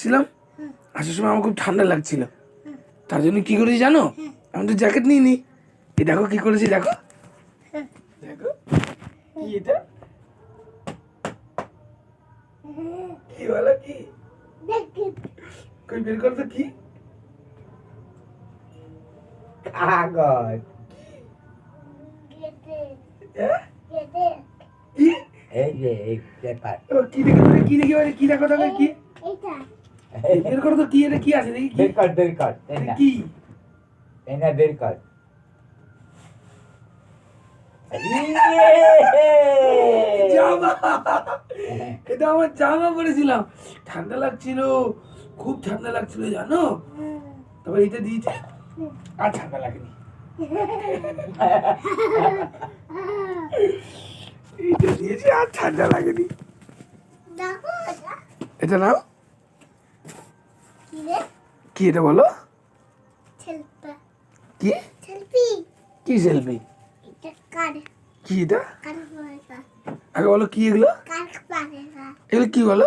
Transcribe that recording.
আসছিলাম, আসার সময় আমার খুব ঠান্ডা লাগছিল, তার জন্য কি করেছি জানো? আমি তো জ্যাকেট নিয়ে নি। এই দেখো কি করেছি, দেখো দেখো কি এটা, কি বলো কি, কই বের কর তো, কি কাগজ। হ্যাঁ? কি এই যে এই পেপার। ও, কি দেখি বলে, কি দেখি বলে, কি দেখো দেখো কি বের করো তো, কি এটা কি আছে দেখি, কি বের কর এই না, কি এই না বের কর। জামা, এটা আমার জামা পরেছিলাম, ঠান্ডা লাগছিল, খুব ঠান্ডা লাগছিল জানো, তারপর এটা দিয়েছে আর ঠান্ডা লাগেনি। এইটা দিয়েছি আর ঠান্ডা লাগেনি। এটা নাও, কি এটা বলো, কি কি সেলফি, কি এটা আগে বলো, কি এগুলো, এগুলো কি বলো,